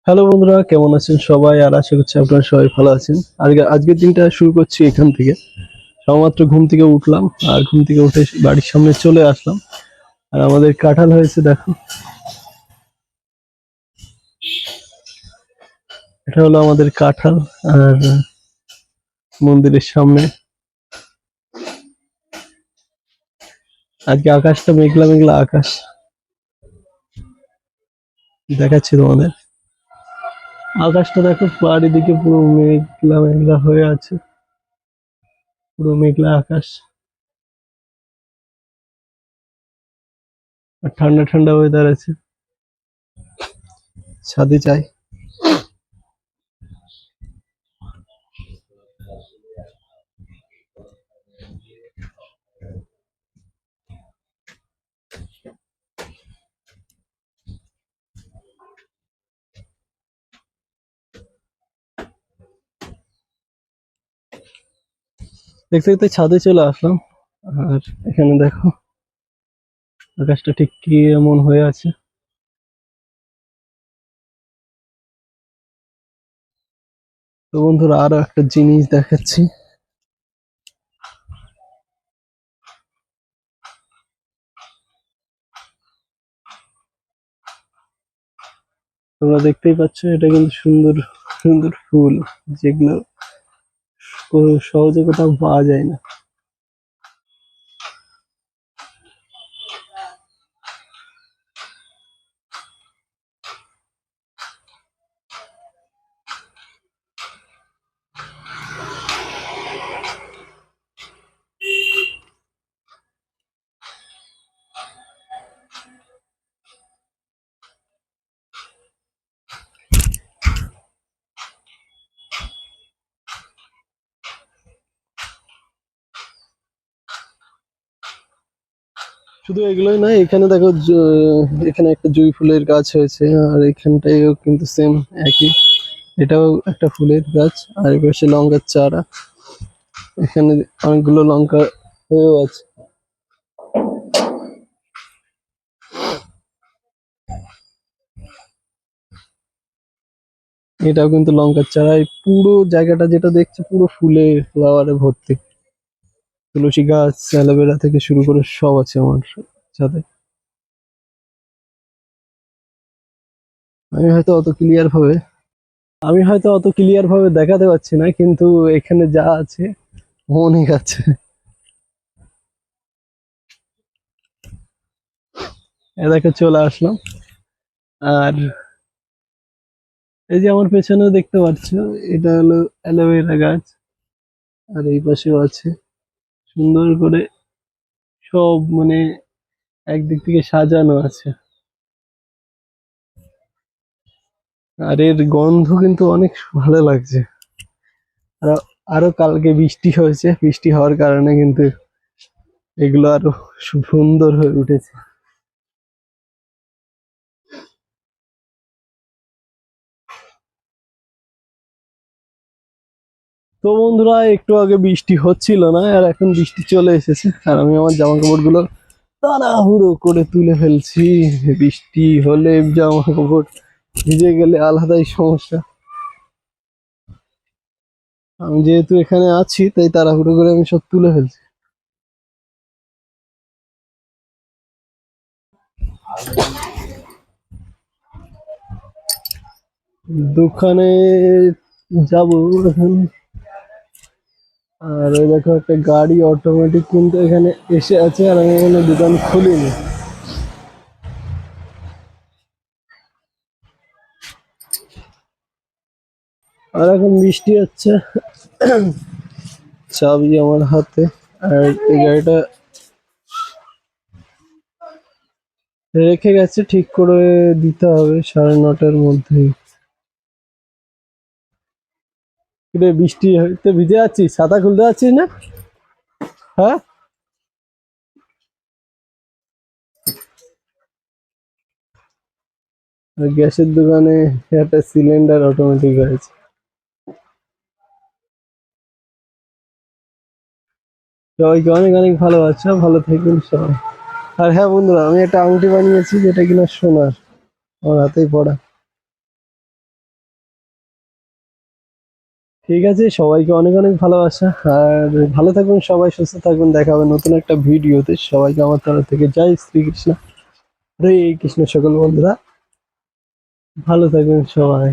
Hello বন্ধুরা, কেমন আছেন সবাই? আর আশা করছি আপনারা সবাই ভালো আছেন। আর আজকের দিনটা শুরু করছি এখান থেকে। সবেমাত্র ঘুম থেকে উঠলাম, আর ঘুম থেকে উঠে বাড়ির সামনে চলে আসলাম। আর আমাদের কাঁঠাল হয়েছে, দেখো। এটা হলো আমাদের কাঁঠাল। আর মন্দিরের সামনে আজকে আকাশটা মেঘলা মেঘলা আকাশ দেখাচ্ছি তোমাদের। আকাশটা দেখো, চারিদিকে পুরো মেঘলা মেঘলা হয়ে আছে, পুরো মেঘলা আকাশ। আর ঠান্ডা ঠান্ডা ওয়েদার আছে। ছাদে যাই। দেখতে দেখতে ছাদে চলে আসলাম। আর এখানে দেখো আকাশটা ঠিক কি এমন হয়ে আছে। তো বন্ধুরা, আরো একটা জিনিস দেখাচ্ছি। তোমরা দেখতেই পাচ্ছ, এটা কিন্তু সুন্দর সুন্দর ফুল, যেগুলো সহজে কোথাও পাওয়া যায় না। শুধু এগুলোই নয়, এখানে দেখো এখানে একটা জুঁই ফুলের গাছ হয়েছে, আর এখানটায়ও কিন্তু সেম একই। এটাও একটা ফুলের গাছ, আর এই পাশে লঙ্কার চারা। এখানে অনেকগুলো লঙ্কা হয়েও আছে। এটাও কিন্তু লঙ্কার চারা। এই পুরো জায়গাটা যেটা দেখছে, পুরো ফুলে ফ্লাওয়ারে ভর্তি। তুলসী গাছ, অ্যালোভেরা থেকে শুরু করে সব আছে আমার সাথে। আমি হয়তো অত ক্লিয়ার ভাবে আমি হয়তো অত ক্লিয়ার ভাবে দেখাতে পারছি না, কিন্তু এখানে যা আছে অনেক আছে। এ দেখে চলে আসলাম। আর এই যে আমার পেছনেও দেখতে পাচ্ছ, এটা হলো অ্যালোভেরা গাছ। আর এই পাশেও আছে, সুন্দর করে সব মানে একদিক থেকে সাজানো আছে। আর এর গন্ধ কিন্তু অনেক ভালো লাগছে। আর আরো কালকে বৃষ্টি হয়েছে, বৃষ্টি হওয়ার কারণে কিন্তু এগুলো আরো সুন্দর হয়ে উঠেছে। তো বন্ধুরা, একটু আগে বৃষ্টি হচ্ছিল না, আর এখন বৃষ্টি চলে এসেছে। আর আমি আমার জামা কাপড় গুলো তাড়াহুড়ো করে তুলে ফেলছি। বৃষ্টি হলে জামা কাপড় ভিজে গেলে আলাদাই সমস্যা। আমি যেহেতু এখানে আছি, তাই তাড়াহুড়ো করে আমি সব তুলে ফেলছি। দোকানে যাব এখন। আর ওই দেখো একটা গাড়ি অটোমেটিক কিন্তু এখানে এসে আছে, আর আমি এখানে দোকান খুলিনি। আর এখন বৃষ্টি হচ্ছে, চাবি আমার হাতে। আর এই গাড়িটা রেখে গেছে, ঠিক করে দিতে হবে 9:30টার মধ্যেই। রে, বৃষ্টি হইতে ভিজে যাচ্ছিস, ছাতা খুলতে যাচ্ছিস না? হ্যাঁ। আর গ্যাসের দোকানে একটা সিলিন্ডার অটোমেটিক হয়েছে। সবাইকে অনেক অনেক ভালোবাসা, ভালো থাকবেন সবাই। আর হ্যাঁ বন্ধুরা, আমি একটা আংটি বানিয়েছি, যেটা কিনা সোনার, আমার হাতেই পড়া। ঠিক আছে, সবাইকে অনেক অনেক ভালোবাসা। আর ভালো থাকুন সবাই, সুস্থ থাকুন, দেখা হবে নতুন একটা ভিডিওতে। সবাইকে আমার তরফ থেকে জয় শ্রীকৃষ্ণ, হরে কৃষ্ণ। সকল বন্ধুরা ভালো থাকুন সবাই।